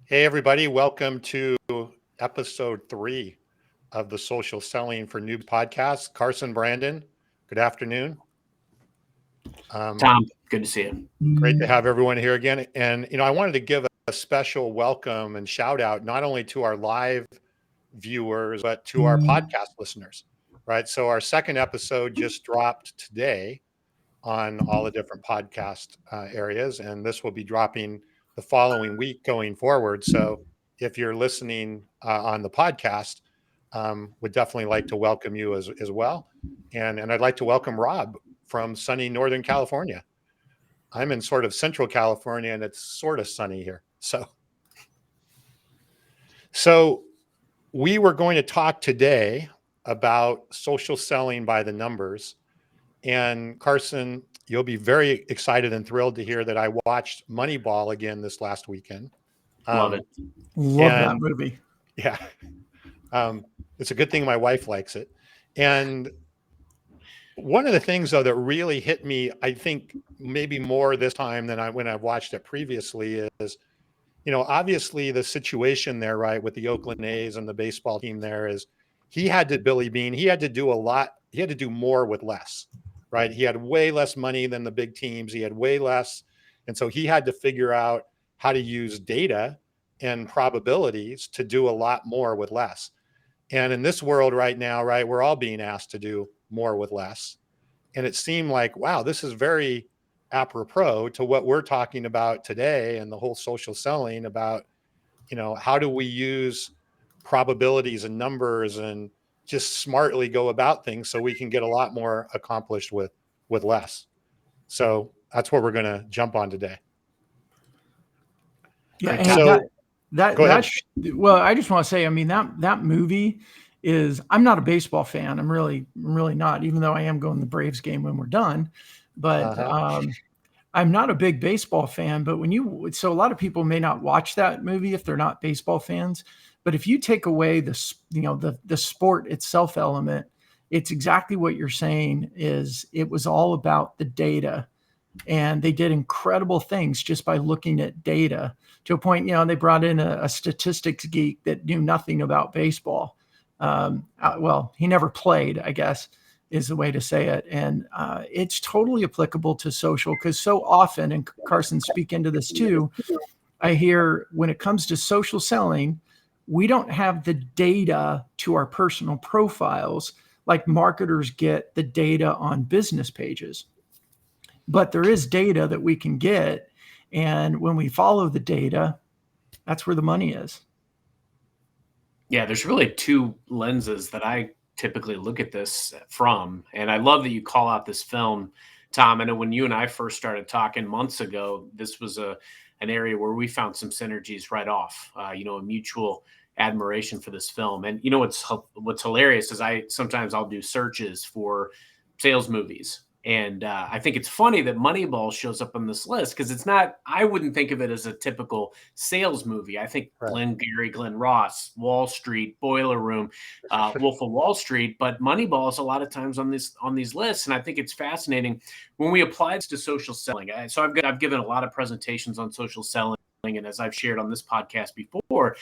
Hey, everybody. Welcome to episode 3 of the Social Selling for Newbies podcast. Carson, Brandon, good afternoon. Tom, good to see you. Great to have everyone here again. And, I wanted to give a special welcome and shout out not only to our live viewers, but to our podcast listeners, right? So our second episode just dropped today on all the different podcast areas, and this will be dropping the following week going forward. So if you're listening on the podcast, would definitely like to welcome you as well. And I'd like to welcome Rob from sunny Northern California. I'm in sort of Central California, and it's sort of sunny here. So we were going to talk today about social selling by the numbers. And Carson, you'll be very excited and thrilled to hear that I watched Moneyball again this last weekend. Love it. Love that movie. Yeah. It's a good thing my wife likes it. And one of the things, though, that really hit me, I think maybe more this time than when I've watched it previously is, obviously the situation there, right, with the Oakland A's and the baseball team there is Billy Beane, he had to do a lot. He had to do more with less, right? He had way less money than the big teams. He had way less. And so he had to figure out how to use data and probabilities to do a lot more with less. And in this world right now, right, we're all being asked to do more with less. And it seemed like, wow, this is very apropos to what we're talking about today and the whole social selling about, how do we use probabilities and numbers and just smartly go about things so we can get a lot more accomplished with less. So that's what we're going to jump on today. Yeah. So well, I just want to say, I mean, that movie is, I'm not a baseball fan. I'm really not, even though I am going to the Braves game when we're done, but I'm not a big baseball fan. But so a lot of people may not watch that movie if they're not baseball fans. But if you take away the sport itself element, it's exactly what you're saying. It was all about the data, and they did incredible things just by looking at data to a point. They brought in a statistics geek that knew nothing about baseball. Well, he never played, I guess, is the way to say it. And it's totally applicable to social, because so often, and Carson, speak into this too, I hear when it comes to social selling, we don't have the data to our personal profiles like marketers get the data on business pages. But there is data that we can get. And when we follow the data, that's where the money is. Yeah, there's really two lenses that I typically look at this from. And I love that you call out this film, Tom. I know when you and I first started talking months ago, this was an area where we found some synergies right off, a mutual admiration for this film. And what's hilarious is I'll do searches for sales movies. And I think it's funny that Moneyball shows up on this list, because I wouldn't think of it as a typical sales movie. I think right. Glenn Ross, Wall Street, Boiler Room, Wolf of Wall Street, but Moneyball is a lot of times on these lists. And I think it's fascinating when we apply this to social selling. So I've given a lot of presentations on social selling. And as I've shared on this podcast before,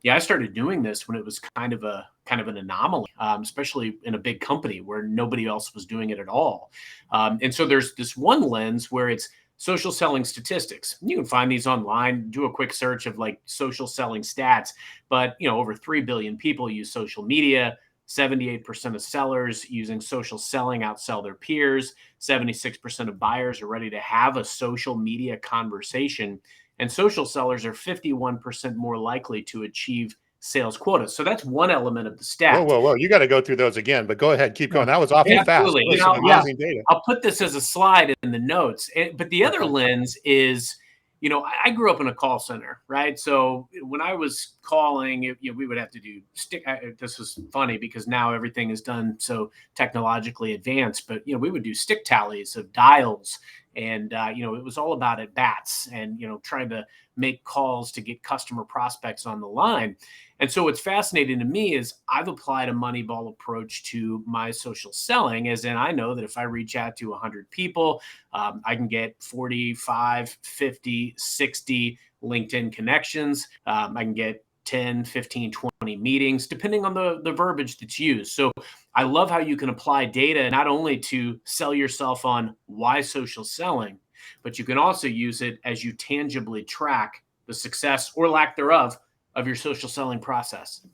I started doing this when it was kind of an anomaly, especially in a big company where nobody else was doing it at all. And so there's this one lens where it's social selling statistics. You can find these online, do a quick search of like social selling stats, but over 3 billion people use social media. 78% of sellers using social selling outsell their peers. 76% of buyers are ready to have a social media conversation. And social sellers are 51% more likely to achieve sales quotas. So that's one element of the stat. Whoa. You got to go through those again, but go ahead. Keep going. That was awfully fast. Amazing data. I'll put this as a slide in the notes. But the other lens is, I grew up in a call center, right? So when I was calling, we would have to do stick. This was funny because now everything is done so technologically advanced, but we would do stick tallies of dials And, it was all about at bats and, trying to make calls to get customer prospects on the line. And so what's fascinating to me is I've applied a Moneyball approach to my social selling, as in I know that if I reach out to 100 people, I can get 45, 50, 60 LinkedIn connections. I can get 10, 15, 20 meetings, depending on the verbiage that's used. So I love how you can apply data not only to sell yourself on why social selling, but you can also use it as you tangibly track the success or lack thereof of your social selling process.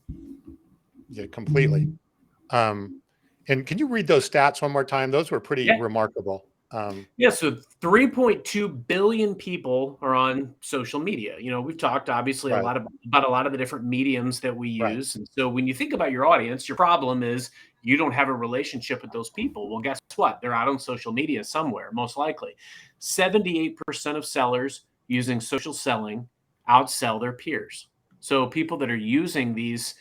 Yeah, completely. And can you read those stats one more time? Those were pretty remarkable. So 3.2 billion people are on social media. We've talked obviously a lot about a lot of the different mediums that we use. And so when you think about your audience, your problem is you don't have a relationship with those people. Well, guess what? They're out on social media somewhere, most likely. 78% of sellers using social selling outsell their peers. So people that are using these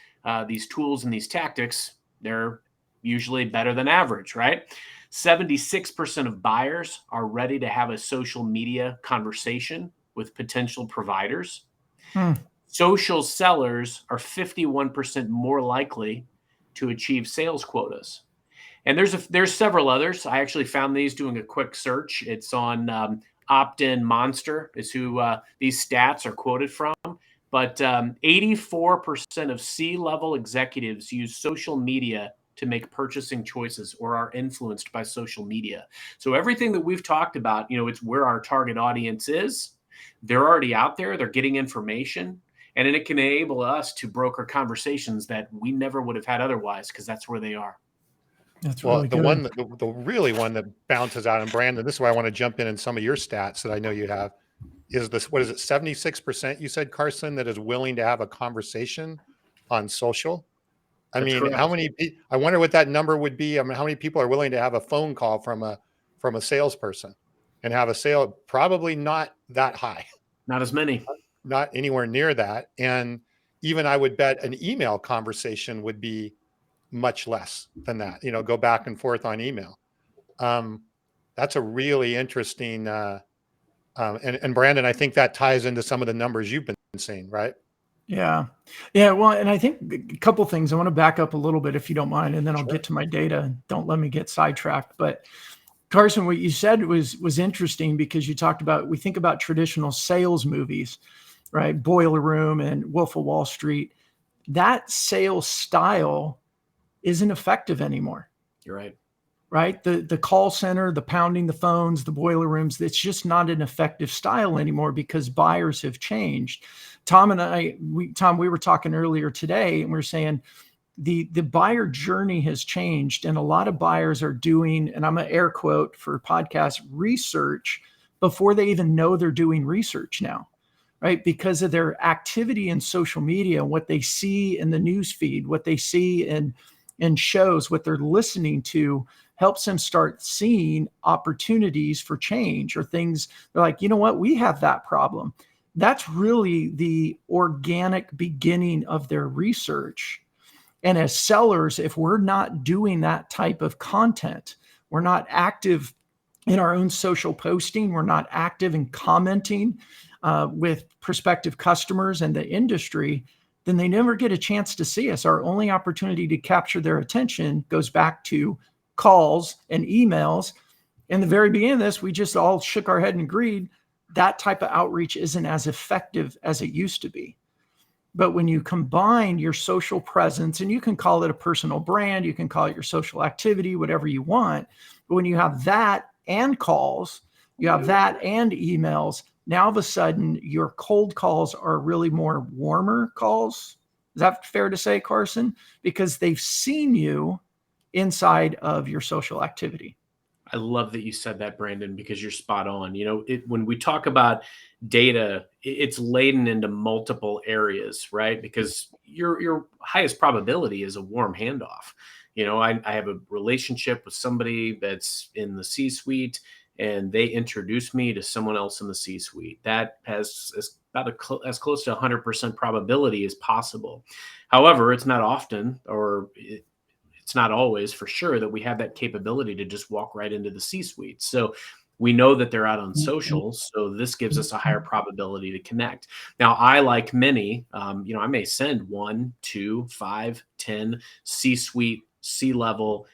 tools and these tactics, they're usually better than average, right? 76% of buyers are ready to have a social media conversation with potential providers. Social sellers are 51% more likely to achieve sales quotas. And there's several others. I actually found these doing a quick search. It's on Opt-in Monster is who these stats are quoted from. But 84% of C-level executives use social media to make purchasing choices or are influenced by social media. So everything that we've talked about, it's where our target audience is. They're already out there. They're getting information. And then it can enable us to broker conversations that we never would have had otherwise because that's where they are. That's really good. The really one that bounces out, and Brandon, this is why I want to jump in some of your stats that I know you have, is this, what is it, 76% you said, Carson, that is willing to have a conversation on social? I mean, correct. how many, I wonder what that number would be. I mean, how many people are willing to have a phone call from a salesperson and have a sale? Probably not that high. Not as many. Not anywhere near that. And even I would bet an email conversation would be much less than that, go back and forth on email. That's a really interesting, and Brandon, I think that ties into some of the numbers you've been seeing, right? Yeah. Well, and I think a couple things. I want to back up a little bit if you don't mind, and then I'll get to my data. Don't let me get sidetracked. But Carson, what you said was interesting because you talked about, we think about traditional sales movies, right? Boiler Room and Wolf of Wall Street. That sales style isn't effective anymore. You're right. Right? The call center, the pounding the phones, the boiler rooms, it's just not an effective style anymore because buyers have changed. Tom and I, we were talking earlier today, and we were saying the buyer journey has changed, and a lot of buyers are doing, and I'm going to air quote for podcast, research before they even know they're doing research now, right? Because of their activity in social media, what they see in the news feed, what they see in shows, what they're listening to, helps them start seeing opportunities for change or things. They're like, you know what, we have that problem. That's really the organic beginning of their research. And as sellers, if we're not doing that type of content, we're not active in our own social posting, we're not active in commenting with prospective customers and the industry, then they never get a chance to see us. Our only opportunity to capture their attention goes back to calls and emails. In the very beginning of this, we just all shook our head and agreed that type of outreach isn't as effective as it used to be. But when you combine your social presence, and you can call it a personal brand, you can call it your social activity, whatever you want. But when you have that and calls, you have that and emails, now all of a sudden your cold calls are really more warmer calls. Is that fair to say, Carson? Because they've seen you inside of your social activity. I love that you said that, Brandon, because you're spot on. When we talk about data, it's laden into multiple areas, right? Because your highest probability is a warm handoff. I have a relationship with somebody that's in the C-suite, and they introduce me to someone else in the C-suite. That has about as close to 100% probability as possible. However, it's not often, or it's not always for sure, that we have that capability to just walk right into the C-suite. So We know that they're out on social, so this gives us a higher probability to connect. Now, I, like many, I may send 1, 2, 5, 10 C-suite, C-level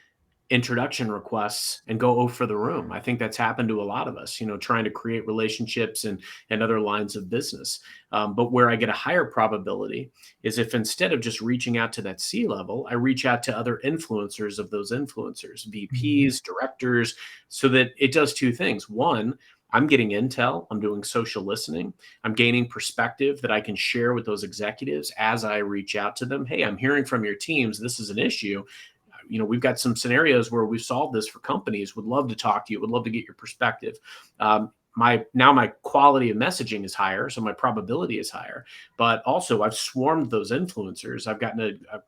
introduction requests and go for the room. I think that's happened to a lot of us, trying to create relationships and other lines of business. But where I get a higher probability is if instead of just reaching out to that C level, I reach out to other influencers of those influencers, VPs, directors, so that it does two things. One, I'm getting intel, I'm doing social listening, I'm gaining perspective that I can share with those executives as I reach out to them. Hey, I'm hearing from your teams, this is an issue. We've got some scenarios where we've solved this for companies. Would love to talk to you. Would love to get your perspective. My quality of messaging is higher, so my probability is higher. But also, I've swarmed those influencers. I've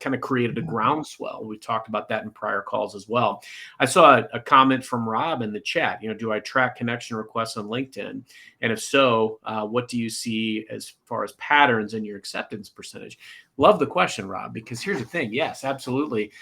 kind of created a groundswell. We've talked about that in prior calls as well. I saw a comment from Rob in the chat. Do I track connection requests on LinkedIn? And if so, what do you see as far as patterns in your acceptance percentage? Love the question, Rob, because here's the thing. Yes, absolutely.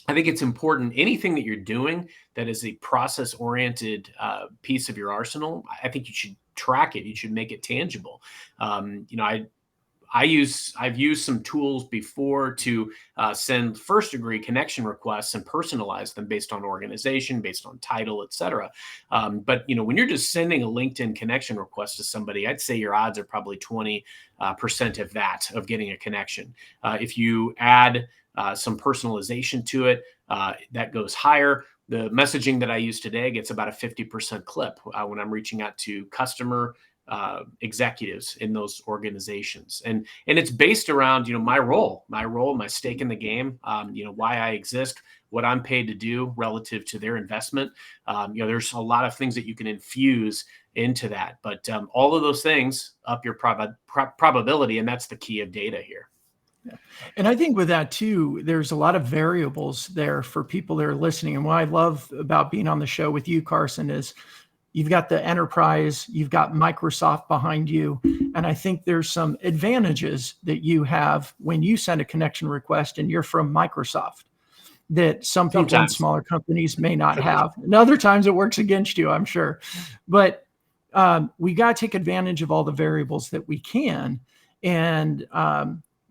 I think it's important. Anything that you're doing that is a process-oriented piece of your arsenal, I think you should track it. You should make it tangible. I've used some tools before to send first-degree connection requests and personalize them based on organization, based on title, et cetera. But when you're just sending a LinkedIn connection request to somebody, I'd say your odds are probably 20% of getting a connection. If you add some personalization to it, that goes higher. The messaging that I use today gets about a 50% clip when I'm reaching out to customer executives in those organizations. And it's based around, my role, my stake in the game, why I exist, what I'm paid to do relative to their investment. There's a lot of things that you can infuse into that, but all of those things up your probability. And that's the key of data here. Yeah. And I think with that too, there's a lot of variables there for people that are listening. And what I love about being on the show with you, Carson, is you've got the enterprise, you've got Microsoft behind you. And I think there's some advantages that you have when you send a connection request and you're from Microsoft that some people in smaller companies may not have. And other times it works against you, I'm sure. But we got to take advantage of all the variables that we can. And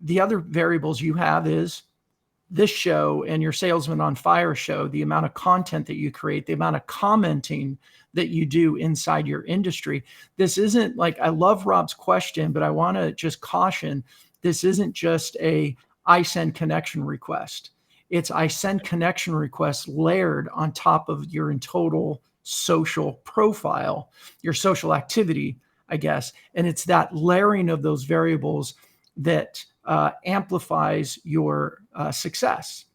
the other variables you have is this show and your Salesman on Fire show, the amount of content that you create, the amount of commenting that you do inside your industry. This isn't like, I love Rob's question, but I want to just caution, this isn't just I send connection request. It's I send connection requests layered on top of your in total social profile, your social activity, I guess. And it's that layering of those variables that amplifies your success.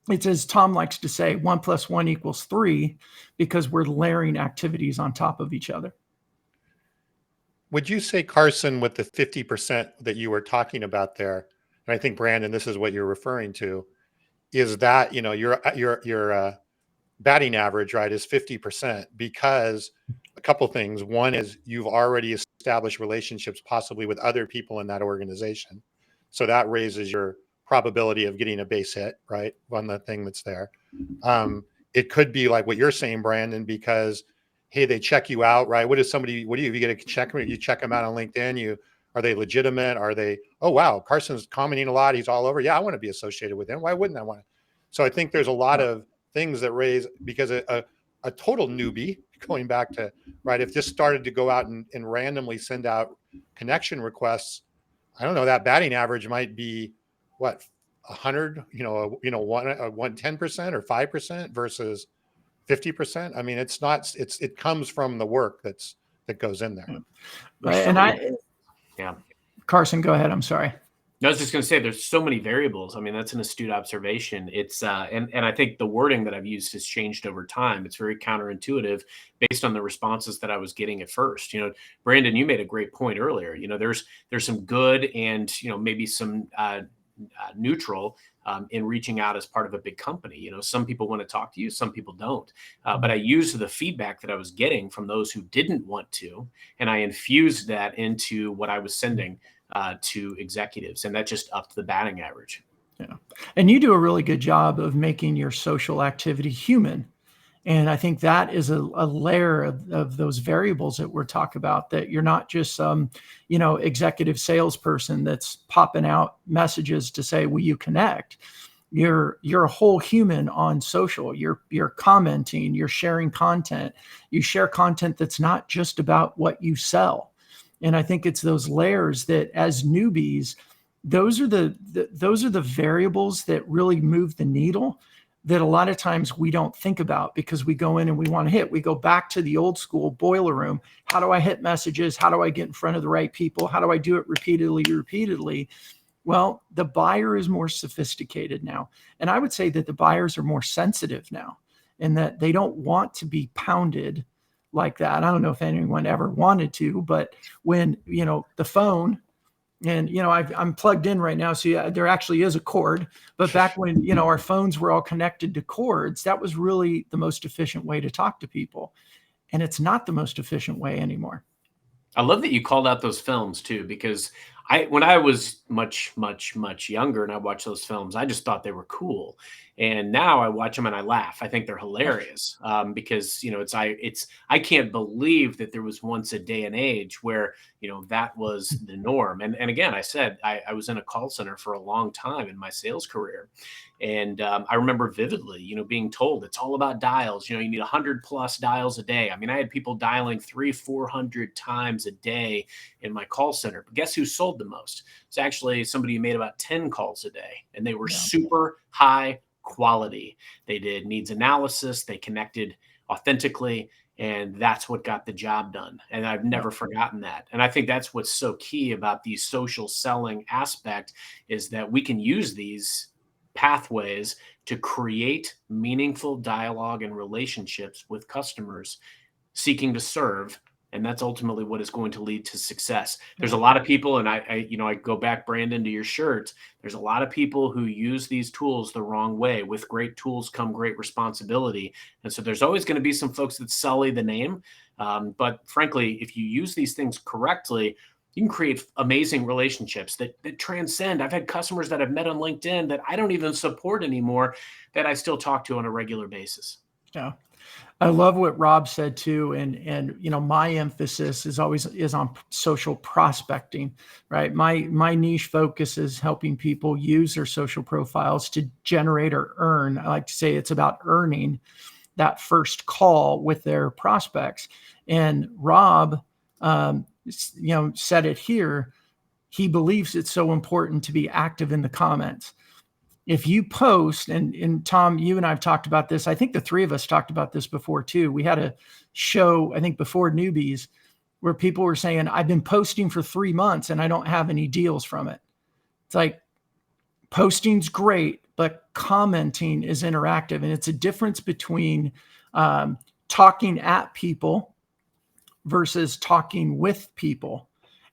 It's, as Tom likes to say, 1 + 1 = 3, because we're layering activities on top of each other. Would you say, Carson, with the 50% that you were talking about there, and I think, Brandon, this is what you're referring to, is that, your batting average, right, is 50%, because a couple things. One is you've already established relationships possibly with other people in that organization. So that raises your probability of getting a base hit, right, on the thing that's there. It could be like what you're saying, Brandon, because, hey, they check you out, right? What do you get a check? You check them out on LinkedIn. Are they legitimate? Are they, oh, wow, Carson's commenting a lot. He's all over. Yeah, I want to be associated with him. Why wouldn't I want to? So I think there's a lot of things that raise, because a total newbie, going back to, right, if this started to go out and randomly send out connection requests, I don't know, that batting average might be what, 100, 10% or 5% versus 50%. I mean, it comes from the work that goes in there. Yeah. Carson, go ahead. I'm sorry. I was just going to say, there's so many variables. I mean, that's an astute observation. It's and I think the wording that I've used has changed over time. It's very counterintuitive based on the responses that I was getting at first. Brandon, you made a great point earlier. There's some good and maybe some neutral in reaching out as part of a big company. Some people want to talk to you, some people don't. But I used the feedback that I was getting from those who didn't want to, and I infused that into what I was sending to executives, and that just upped the batting average. Yeah. And you do a really good job of making your social activity human. And I think that is a layer of those variables that we're talking about, that you're not just some, executive salesperson that's popping out messages to say, will you connect? You're a whole human on social. You're commenting, you're sharing content. You share content that's not just about what you sell. And I think it's those layers that, as newbies, those are the variables that really move the needle, that a lot of times we don't think about, because we go in and we want to hit. We go back to the old school boiler room. How do I hit messages? How do I get in front of the right people? How do I do it repeatedly? Well, the buyer is more sophisticated now. And I would say that the buyers are more sensitive now, and that they don't want to be pounded like that. I don't know if anyone ever wanted to, but when, the phone, and, I'm plugged in right now, so yeah, there actually is a cord. But back when, our phones were all connected to cords, that was really the most efficient way to talk to people. And it's not the most efficient way anymore. I love that you called out those films too, because when I was much, much, much younger and I watched those films, I just thought they were cool. And now I watch them and I laugh. I think they're hilarious, because I can't believe that there was once a day and age where that was the norm. And again, I said I was in a call center for a long time in my sales career, and I remember vividly, being told it's all about dials. You need 100+ dials a day. I mean, I had people dialing 300-400 times a day in my call center. But guess who sold the most? It's actually somebody who made about 10 calls a day, and they were super high quality. They did needs analysis. They connected authentically, and that's what got the job done. And I've never forgotten that. And I think that's what's so key about the social selling aspect, is that we can use these pathways to create meaningful dialogue and relationships with customers seeking to serve. And that's ultimately what is going to lead to success. There's a lot of people, and I go back, Brandon, to your shirt. There's a lot of people who use these tools the wrong way. With great tools come great responsibility. And so there's always going to be some folks that sully the name. But frankly, if you use these things correctly, you can create amazing relationships that transcend. I've had customers that I've met on LinkedIn that I don't even support anymore, that I still talk to on a regular basis. Yeah. I love what Rob said too. And my emphasis is always on social prospecting, right? My niche focus is helping people use their social profiles to generate or earn. I like to say it's about earning that first call with their prospects. And Rob, said it here. He believes it's so important to be active in the comments. If you post, and Tom, you and I have talked about this. I think the three of us talked about this before too. We had a show, I think before Newbies, where people were saying, I've been posting for 3 months and I don't have any deals from it. It's like, posting's great, but commenting is interactive. And it's a difference between talking at people versus talking with people.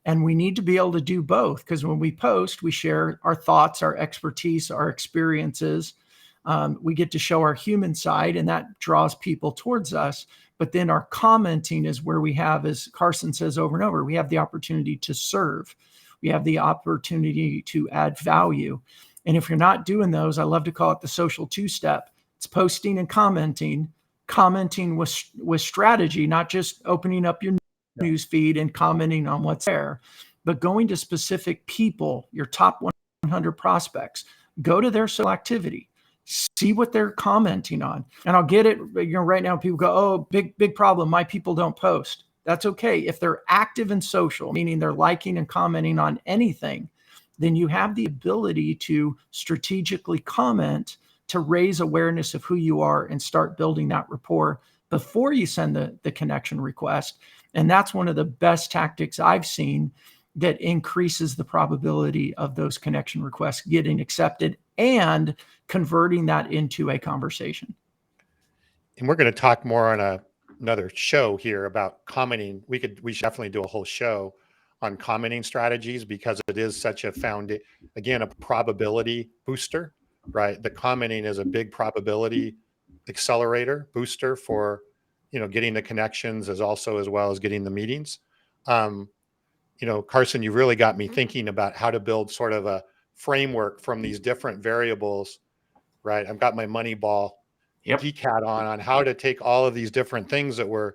And we need to be able to do both, because when we post, we share our thoughts, our expertise, our experiences. We get to show our human side, and that draws people towards us. But then our commenting is where we have, as Carson says over and over, we have the opportunity to serve. We have the opportunity to add value. And if you're not doing those, I love to call it the social two-step. It's posting and commenting with strategy, not just opening up your news feed and commenting on what's there, but going to specific people, your top 100 prospects, go to their social activity, see what they're commenting on. And I'll get it. Right now people go, oh, big problem. My people don't post. That's okay. If they're active in social, meaning they're liking and commenting on anything, then you have the ability to strategically comment to raise awareness of who you are and start building that rapport before you send the connection request. And that's one of the best tactics I've seen that increases the probability of those connection requests getting accepted and converting that into a conversation. And we're going to talk more on another show here about commenting. We should definitely do a whole show on commenting strategies, because it is such a a probability booster, right? The commenting is a big probability accelerator booster for, getting the connections as well as getting the meetings. Carson, you really got me thinking about how to build sort of a framework from these different variables, right? I've got my Moneyball, Yep. geek hat on how to take all of these different things that we're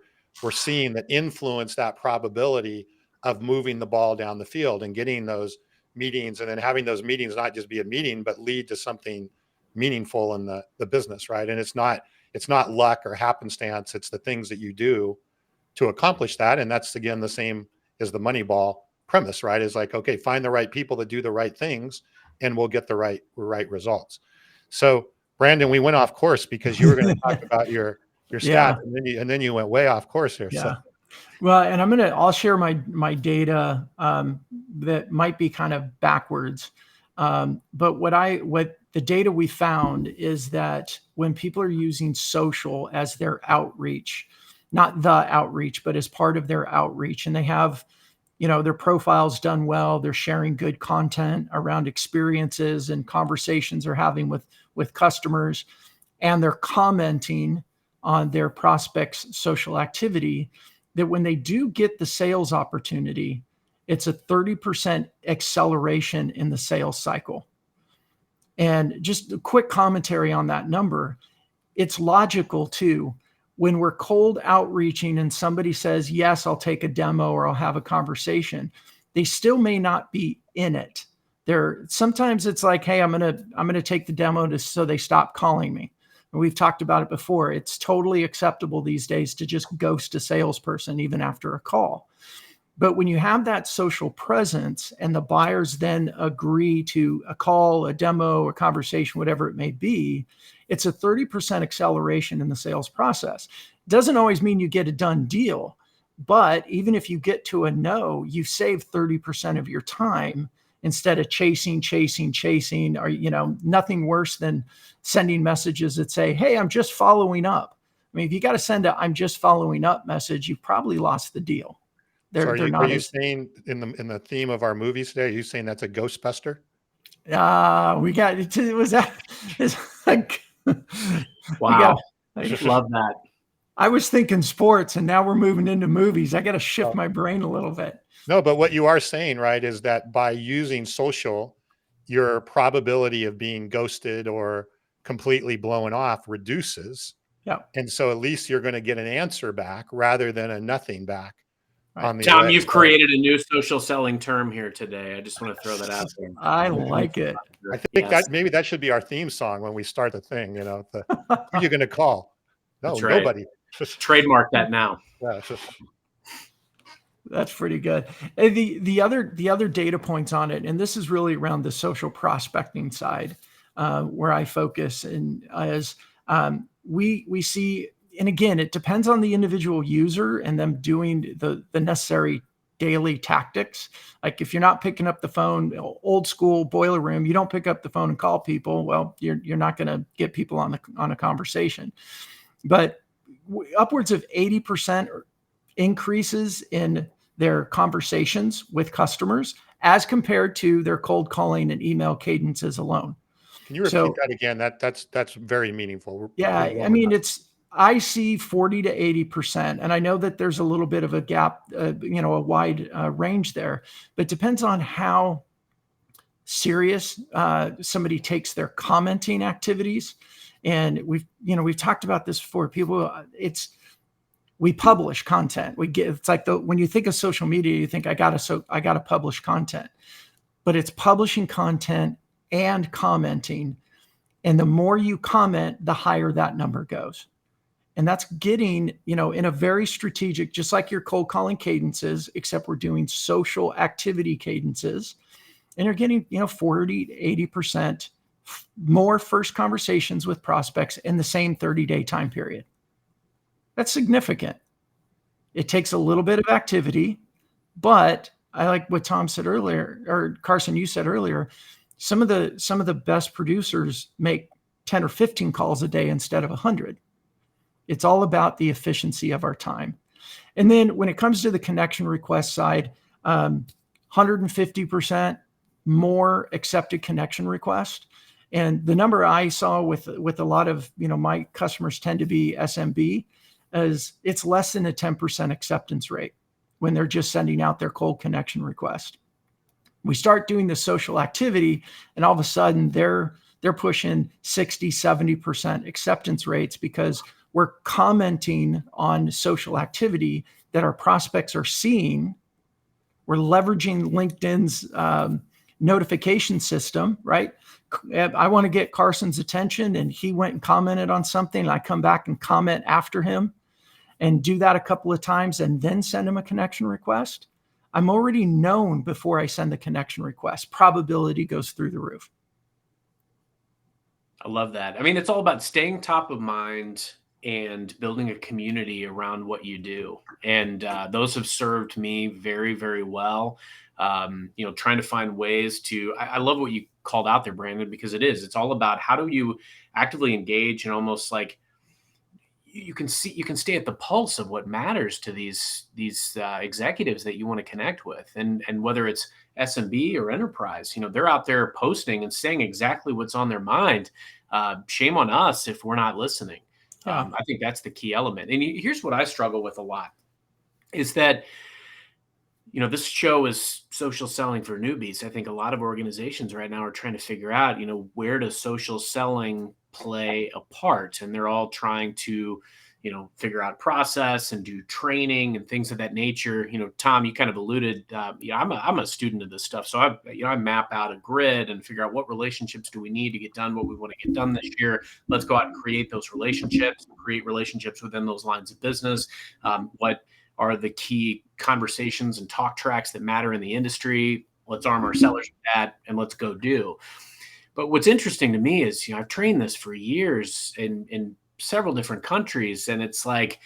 seeing that influence that probability of moving the ball down the field and getting those meetings, and then having those meetings not just be a meeting, but lead to something meaningful in the business, right? And it's not luck or happenstance. It's the things that you do to accomplish that. And that's, again, the same as the Moneyball premise, right? Is like, okay, find the right people that do the right things and we'll get the right results. So Brandon, we went off course because you were going to talk about your Yeah. stats, and then you went way off course here. Yeah. So. Well, and I'll share my data that might be kind of backwards. But what the data we found is that when people are using social as their outreach, not the outreach, but as part of their outreach, and they have, their profiles done well, they're sharing good content around experiences and conversations they're having with customers, and they're commenting on their prospects' social activity, that when they do get the sales opportunity, it's a 30% acceleration in the sales cycle. And just a quick commentary on that number, it's logical too. When we're cold outreaching and somebody says, yes, I'll take a demo or I'll have a conversation, they still may not be in it. Sometimes it's like, hey, I'm gonna take the demo so they stop calling me. And we've talked about it before. It's totally acceptable these days to just ghost a salesperson even after a call. But when you have that social presence and the buyers then agree to a call, a demo, a conversation, whatever it may be, it's a 30% acceleration in the sales process. Doesn't always mean you get a done deal, but even if you get to a no, you save 30% of your time instead of chasing, or, nothing worse than sending messages that say, hey, I'm just following up. I mean, if you got to send a I'm just following up message, you've probably lost the deal. Are you saying in the theme of our movies today, are you saying that's a Ghostbuster? We got it. Was that? Like, wow. I love that. I was thinking sports and now we're moving into movies. I got to shift my brain a little bit. No, but what you are saying, right, is that by using social, your probability of being ghosted or completely blown off reduces. Yeah. And so at least you're going to get an answer back rather than a nothing back. Right. Tom, you've created a new social selling term here today. I just want to throw that out there. I like it. I think that maybe that should be our theme song when we start the thing, who are you going to call? No, right. Nobody. Trademark that now. Yeah. That's pretty good. And the other data points on it, and this is really around the social prospecting side, where I focus, and as we see, and again, it depends on the individual user and them doing the necessary daily tactics. Like if you're not picking up the phone, old school boiler room, you don't pick up the phone and call people. Well, you're not going to get people on a conversation. But upwards of 80% increases in their conversations with customers as compared to their cold calling and email cadences alone. Can you repeat that again? That's very meaneful. Yeah, I mean, I see 40 to 80%, and I know that there's a little bit of a gap, a wide range there, but it depends on how serious somebody takes their commenting activities. And we've talked about this before. We publish content. It's like when you think of social media, you think I gotta publish content, but it's publishing content and commenting. And the more you comment, the higher that number goes. And that's getting, in a very strategic, just like your cold calling cadences, except we're doing social activity cadences, and you're getting, 40 to 80% more first conversations with prospects in the same 30-day time period. That's significant. It takes a little bit of activity, but I like what Tom said earlier, or Carson, you said earlier, some of the best producers make 10 or 15 calls a day instead of 100. It's all about the efficiency of our time. And then when it comes to the connection request side, 150% more accepted connection request. And the number I saw with a lot of, my customers tend to be SMB, is it's less than a 10% acceptance rate when they're just sending out their cold connection request. We start doing the social activity, and all of a sudden their they're pushing 60, 70% acceptance rates because we're commenting on social activity that our prospects are seeing. We're leveraging LinkedIn's notification system, right? I want to get Carson's attention, and he went and commented on something, and I come back and comment after him and do that a couple of times and then send him a connection request. I'm already known before I send the connection request. Probability goes through the roof. I love that. I mean, it's all about staying top of mind and building a community around what you do. And those have served me very, very well. Trying to find ways to, I love what you called out there, Brandon, because it's all about how do you actively engage and almost like you can stay at the pulse of what matters to these executives that you want to connect with. And whether it's SMB or enterprise, they're out there posting and saying exactly what's on their mind. Shame on us if we're not listening. Yeah. I think that's the key element. And here's what I struggle with a lot is that, this show is social selling for newbies. I think a lot of organizations right now are trying to figure out, where does social selling play a part? And they're all trying to, figure out process and do training and things of that nature. Tom, you kind of alluded, I'm a student of this stuff. So I map out a grid and figure out what relationships do we need to get done, what we want to get done this year. Let's go out and create those relationships, create relationships within those lines of business. What are the key conversations and talk tracks that matter in the industry? Let's arm our sellers with that and let's go do. But what's interesting to me is, I've trained this for years in several different countries. And it's like,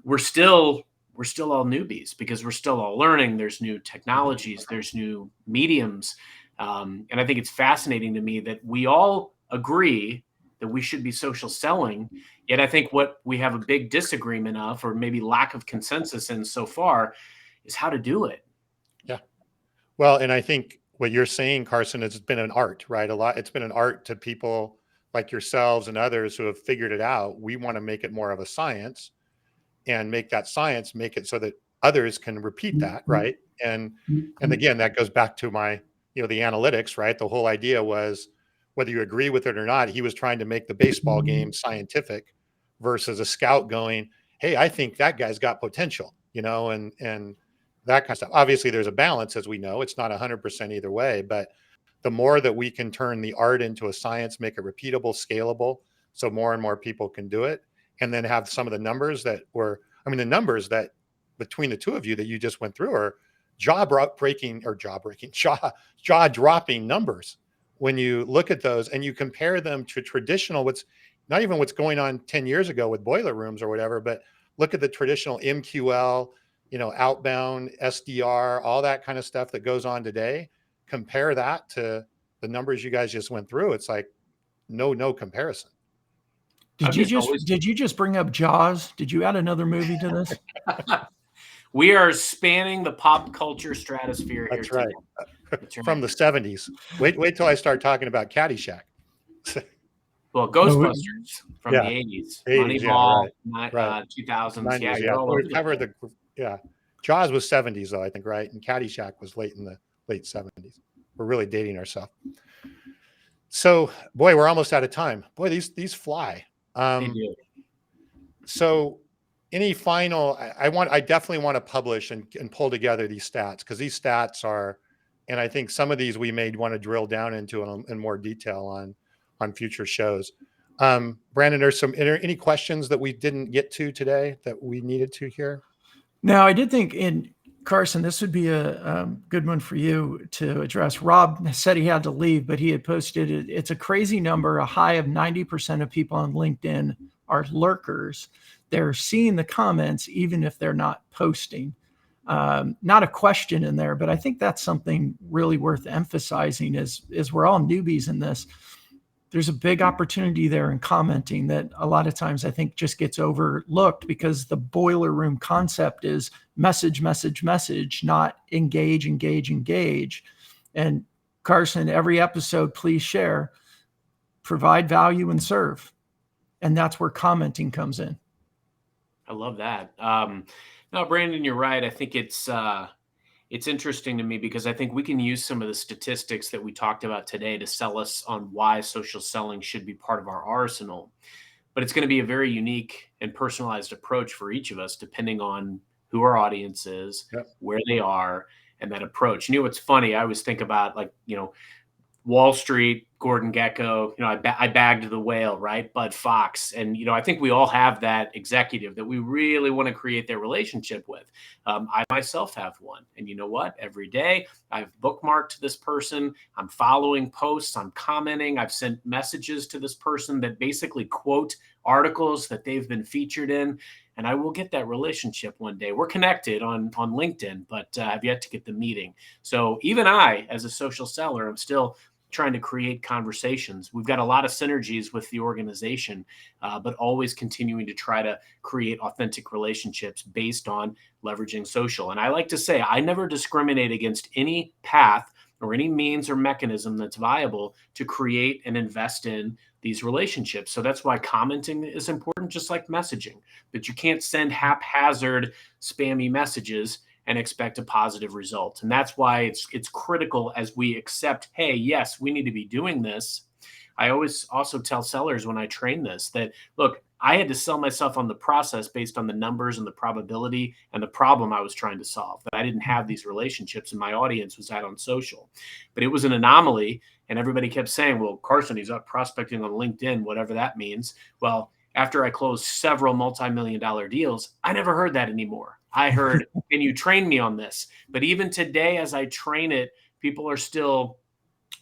we're still all newbies because we're still all learning. There's new technologies, there's new mediums. And I think it's fascinating to me that we all agree that we should be social selling. Yet I think what we have a big disagreement of, or maybe lack of consensus in so far, is how to do it. Yeah. Well, and I think what you're saying, Carson, it's been an art, right? It's been an art to people like yourselves and others who have figured it out. We want to make it more of a science and make that science, make it so that others can repeat that, right? And again, that goes back to my, the analytics, right? The whole idea was, whether you agree with it or not, he was trying to make the baseball game scientific versus a scout going, hey, I think that guy's got potential, and that kind of stuff. Obviously, there's a balance, as we know. It's not 100% either way, but the more that we can turn the art into a science, make it repeatable, scalable, so more and more people can do it, and then have some of the numbers that the numbers that between the two of you that you just went through are jaw-dropping numbers. When you look at those and you compare them to traditional, what's going on 10 years ago with boiler rooms or whatever, but look at the traditional MQL, outbound SDR, all that kind of stuff that goes on today. Compare that to the numbers you guys just went through. It's like no comparison. Did you just bring up Jaws? Did you add another movie to this? We are spanning the pop culture stratosphere. That's here right. today. That's right. From the 70s. Wait till I start talking about Caddyshack. Well, Ghostbusters from the 80s. Moneyball, right. 2000s. 90s, we covered Jaws was 70s though, I think, right? And Caddyshack was late 70s. We're really dating ourselves. So, boy, we're almost out of time. Boy, these fly. They do. So, any final? I definitely want to publish and pull together these stats, because these stats are, and I think some of these we may want to drill down into in more detail on future shows. Brandon, there's any questions that we didn't get to today that we needed to hear? No, I did think, Carson, this would be a good one for you to address. Rob said he had to leave, but he had posted it. It's a crazy number. A high of 90% of people on LinkedIn are lurkers. They're seeing the comments, even if they're not posting. Not a question in there, but I think that's something really worth emphasizing is we're all newbies in this. There's a big opportunity there in commenting that a lot of times I think just gets overlooked, because the boiler room concept is message, message, message, not engage, engage, engage. And Carson, every episode, please share, provide value and serve. And that's where commenting comes in. I love that. No, Brandon, you're right. I think it's it's interesting to me because I think we can use some of the statistics that we talked about today to sell us on why social selling should be part of our arsenal. But it's going to be a very unique and personalized approach for each of us, depending on who our audience is, Yep. where they are, and that approach. You know, what's funny? I always think about, like, Wall Street, Gordon Gekko, I bagged the whale, right? Bud Fox. And, I think we all have that executive that we really want to create their relationship with. I myself have one. And you know what? Every day I've bookmarked this person. I'm following posts. I'm commenting. I've sent messages to this person that basically quote articles that they've been featured in. And I will get that relationship one day. We're connected on LinkedIn, but I've yet to get the meeting. So even I, as a social seller, I'm still trying to create conversations. We've got a lot of synergies with the organization, but always continuing to try to create authentic relationships based on leveraging social. And I like to say, I never discriminate against any path or any means or mechanism that's viable to create and invest in these relationships. So that's why commenting is important, just like messaging. But you can't send haphazard, spammy messages and expect a positive result. And that's why it's critical as we accept, hey, yes, we need to be doing this. I always also tell sellers when I train this that, look, I had to sell myself on the process based on the numbers and the probability and the problem I was trying to solve, that I didn't have these relationships and my audience was out on social. But it was an anomaly. And everybody kept saying, well, Carson, he's out prospecting on LinkedIn, whatever that means. Well, after I closed several multi-million-dollar deals, I never heard that anymore. I heard, can you train me on this? But even today, as I train it, people are still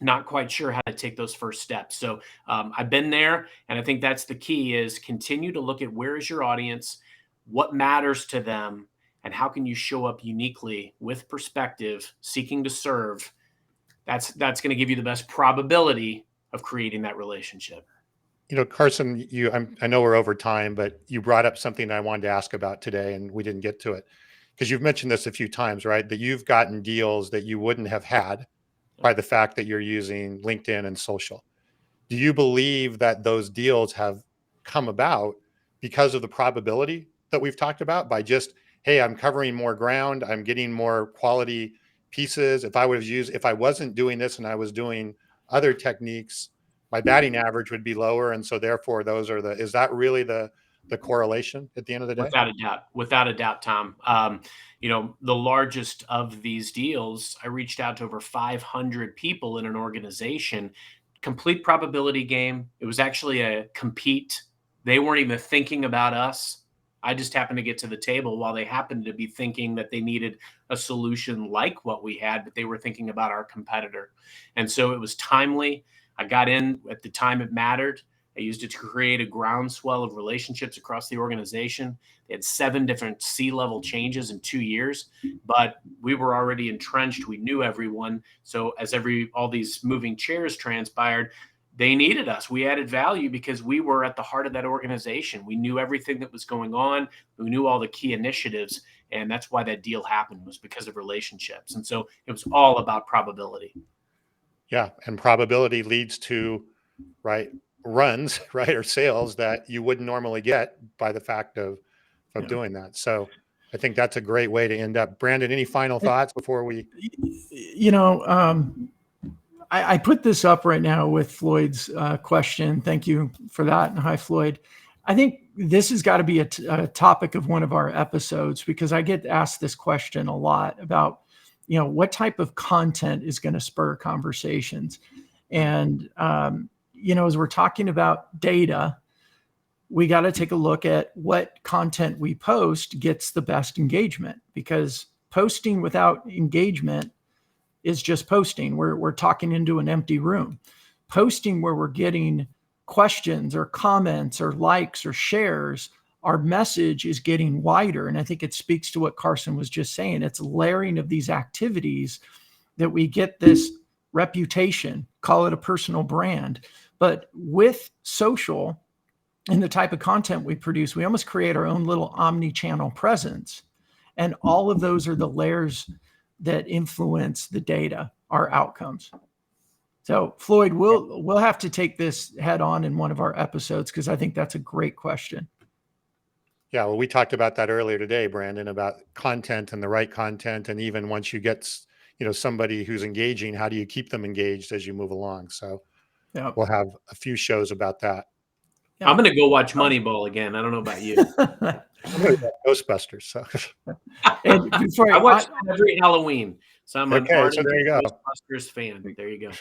not quite sure how to take those first steps. So I've been there. And I think that's the key, is continue to look at where is your audience, what matters to them, and how can you show up uniquely with perspective, seeking to serve. That's going to give you the best probability of creating that relationship. Carson, I know we're over time, but you brought up something I wanted to ask about today, and we didn't get to it because you've mentioned this a few times, right? That you've gotten deals that you wouldn't have had by the fact that you're using LinkedIn and social. Do you believe that those deals have come about because of the probability that we've talked about, by just, hey, I'm covering more ground, I'm getting more quality pieces. If I wasn't doing this and I was doing other techniques, my batting average would be lower. And so therefore is that really the correlation at the end of the day? Without a doubt, Tom. The largest of these deals, I reached out to over 500 people in an organization, complete probability game. It was actually a compete. They weren't even thinking about us. I just happened to get to the table while they happened to be thinking that they needed a solution like what we had, but they were thinking about our competitor. And so it was timely. I got in at the time it mattered. I used it to create a groundswell of relationships across the organization. They had 7 different C-level changes in 2 years, but we were already entrenched. We knew everyone. So as all these moving chairs transpired, they needed us. We added value because we were at the heart of that organization. We knew everything that was going on. We knew all the key initiatives. And that's why that deal happened, was because of relationships. And so it was all about probability. Yeah. And probability leads to, right, runs, right, or sales that you wouldn't normally get by the fact of doing that. So I think that's a great way to end up. Brandon, any final thoughts before we? I put this up right now with Floyd's question. Thank you for that. And hi, Floyd. I think this has got to be a topic of one of our episodes, because I get asked this question a lot about, what type of content is going to spur conversations. And, as we're talking about data, we got to take a look at what content we post gets the best engagement, because posting without engagement is just posting. We're talking into an empty room. Posting where we're getting questions or comments or likes or shares, our message is getting wider. And I think it speaks to what Carson was just saying. It's layering of these activities that we get this reputation, call it a personal brand. But with social and the type of content we produce, we almost create our own little omni-channel presence. And all of those are the layers that influence the data, our outcomes. So Floyd, we'll have to take this head on in one of our episodes, because I think that's a great question. Yeah, well, we talked about that earlier today, Brandon, about content and the right content. And even once you get, somebody who's engaging, how do you keep them engaged as you move along? So Yeah. we'll have a few shows about that. I'm going to go watch Moneyball again. I don't know about you. I'm going to watch Ghostbusters. So. And before I watch every Halloween. So I'm an Okay, so there you go. Ghostbusters fan. There you go.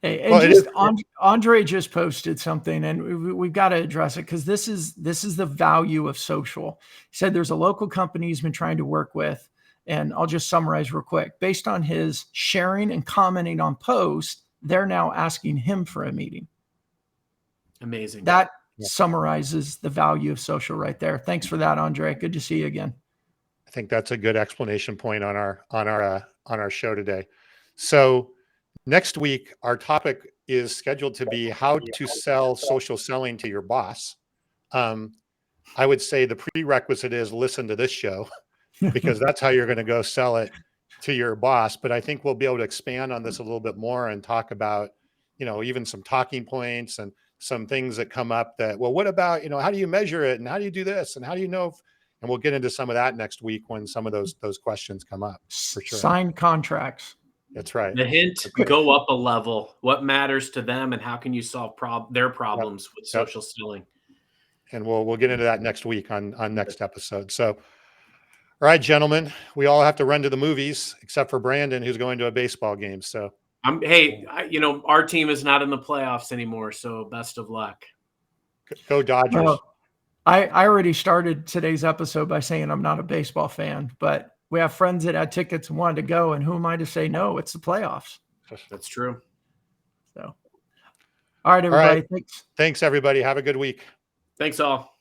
Hey, and well, Andre just posted something, and we've got to address it because this is the value of social. He said there's a local company he's been trying to work with, and I'll just summarize real quick. Based on his sharing and commenting on posts, they're now asking him for a meeting. Amazing. That summarizes the value of social right there. Thanks for that, Andre. Good to see you again. I think that's a good explanation point on our show today. So next week, our topic is scheduled to be how to sell social selling to your boss. I would say the prerequisite is listen to this show because that's how you're going to go sell it to your boss. But I think we'll be able to expand on this a little bit more and talk about, even some talking points and some things that come up that, well, what about, how do you measure it? And how do you do this? And how do you know? And we'll get into some of that next week when some of those questions come up for sure. Signed contracts. That's right. The hint, go up a level. What matters to them and how can you solve their problems with social selling? And we'll get into that next week on next episode. So, all right, gentlemen, we all have to run to the movies except for Brandon, who's going to a baseball game. So our team is not in the playoffs anymore. So best of luck. Go Dodgers. Well, I already started today's episode by saying I'm not a baseball fan, but we have friends that had tickets and wanted to go, and who am I to say no? It's the playoffs. That's true. So, all right, everybody. All right. Thanks, everybody. Have a good week. Thanks all.